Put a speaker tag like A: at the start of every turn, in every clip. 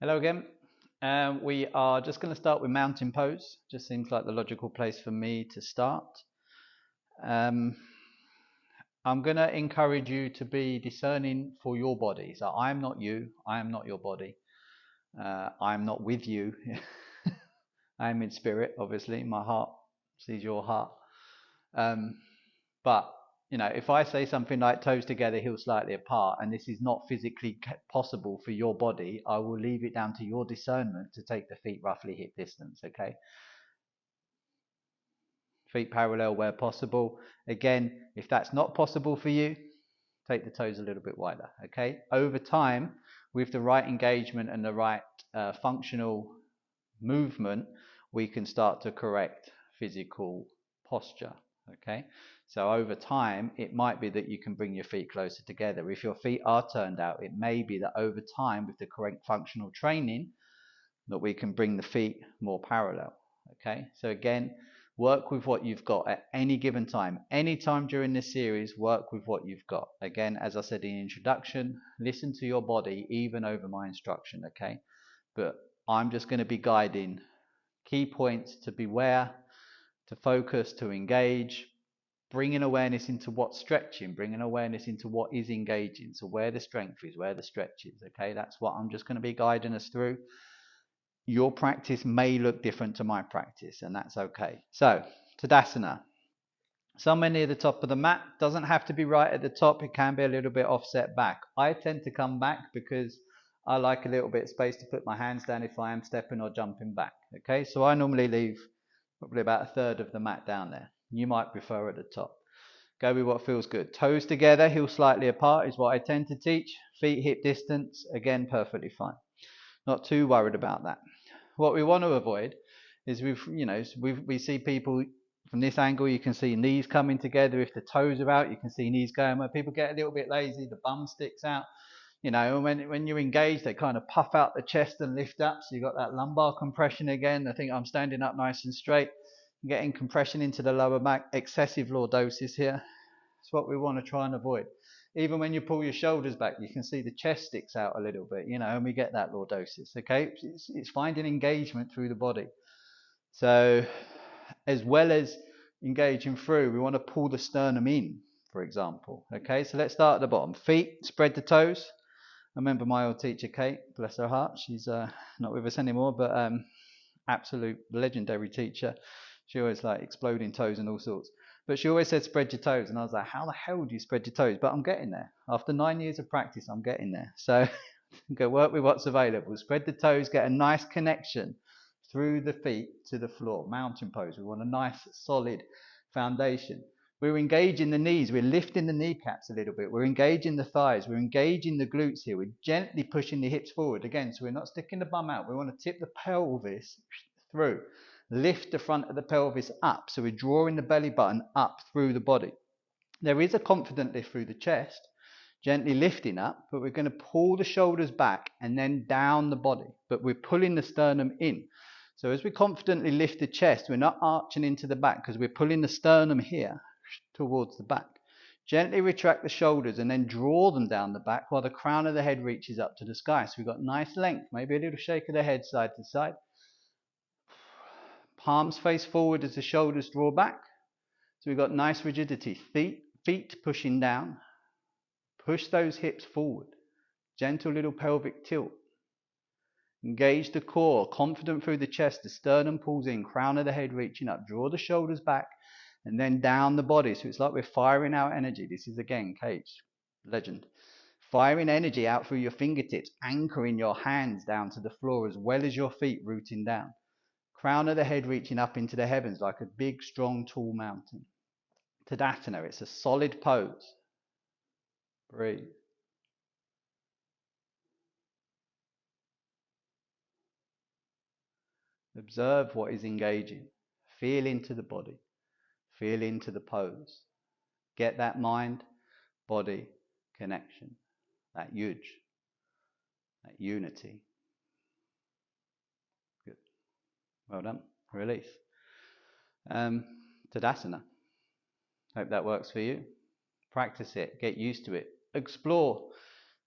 A: Hello again. We are just going to start with mountain pose. Just seems like the logical place for me to start. I'm going to encourage you to be discerning for your body. So I am not you. I am not your body. I'm not with you. I am in spirit, obviously. My heart sees your heart. But if I say something like toes together, heels slightly apart, and this is not physically possible for your body, I will leave it down to your discernment to take the feet roughly hip distance, okay? Feet parallel where possible. Again, if that's not possible for you, take the toes a little bit wider, okay? Over time, with the right engagement and the right functional movement, we can start to correct physical posture, okay? So over time, it might be that you can bring your feet closer together. If your feet are turned out, it may be that over time, with the correct functional training, that we can bring the feet more parallel, okay? So again, work with what you've got at any given time. Any time during this series, work with what you've got. Again, as I said in the introduction, listen to your body even over my instruction, okay? But I'm just going to be guiding key points to beware, to focus, to engage, bringing awareness into what's stretching, bringing awareness into what is engaging. So where the strength is, where the stretch is, okay? That's what I'm just going to be guiding us through. Your practice may look different to my practice, and that's okay. So, Tadasana. Somewhere near the top of the mat. Doesn't have to be right at the top. It can be a little bit offset back. I tend to come back because I like a little bit of space to put my hands down if I am stepping or jumping back. Okay, so I normally leave probably about a third of the mat down there. You might prefer at the top. Go with what feels good. Toes together, heels slightly apart is what I tend to teach. Feet hip distance, again, perfectly fine. Not too worried about that. What we want to avoid is we see people from this angle. You can see knees coming together. If the toes are out, you can see knees going. Where people get a little bit lazy, the bum sticks out. When you're engaged, they kind of puff out the chest and lift up. So you've got that lumbar compression again. I think I'm standing up nice and straight, getting compression into the lower back. Excessive lordosis here. It's what we want to try and avoid. Even when you pull your shoulders back, you can see the chest sticks out a little bit, and we get that lordosis, okay? It's finding engagement through the body. So as well as engaging through, we want to pull the sternum in, for example, okay? So let's start at the bottom. Feet, spread the toes. I remember my old teacher, Kate, bless her heart. She's not with us anymore, but absolute legendary teacher. She always like exploding toes and all sorts. But she always said, spread your toes. And I was like, how the hell do you spread your toes? But I'm getting there. After 9 years of practice, I'm getting there. So go work with what's available. Spread the toes, get a nice connection through the feet to the floor. Mountain pose. We want a nice, solid foundation. We're engaging the knees. We're lifting the kneecaps a little bit. We're engaging the thighs. We're engaging the glutes here. We're gently pushing the hips forward. Again, so we're not sticking the bum out. We want to tip the pelvis through. Lift the front of the pelvis up. So we're drawing the belly button up through the body. There is a confident lift through the chest, gently lifting up, but we're going to pull the shoulders back and then down the body. But we're pulling the sternum in. So as we confidently lift the chest, we're not arching into the back because we're pulling the sternum here towards the back. Gently retract the shoulders and then draw them down the back while the crown of the head reaches up to the sky. So we've got nice length, maybe a little shake of the head side to side. Palms face forward as the shoulders draw back. So we've got nice rigidity. Feet pushing down. Push those hips forward. Gentle little pelvic tilt. Engage the core. Confident through the chest. The sternum pulls in. Crown of the head reaching up. Draw the shoulders back. And then down the body. So it's like we're firing out energy. This is again Cage. Legend. Firing energy out through your fingertips. Anchoring your hands down to the floor as well as your feet rooting down. Crown of the head reaching up into the heavens like a big, strong, tall mountain. Tadasana, it's a solid pose. Breathe. Observe what is engaging. Feel into the body. Feel into the pose. Get that mind-body connection. That yuj. That unity. Good. Well done. Release. Tadasana. Hope that works for you. Practice it. Get used to it. Explore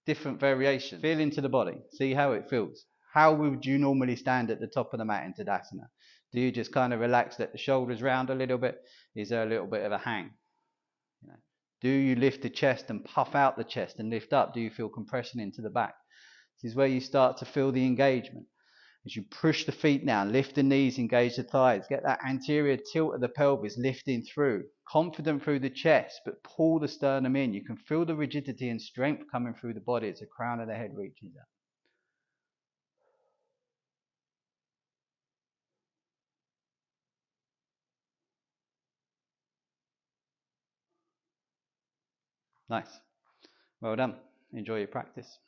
A: different variations. Feel into the body. See how it feels. How would you normally stand at the top of the mat in Tadasana? Do you just kind of relax, let the shoulders round a little bit? Is there a little bit of a hang? You know, do you lift the chest and puff out the chest and lift up? Do you feel compression into the back? This is where you start to feel the engagement. As you push the feet down, lift the knees, engage the thighs, get that anterior tilt of the pelvis lifting through, confident through the chest, but pull the sternum in. You can feel the rigidity and strength coming through the body as the crown of the head reaches up. Nice. Well done. Enjoy your practice.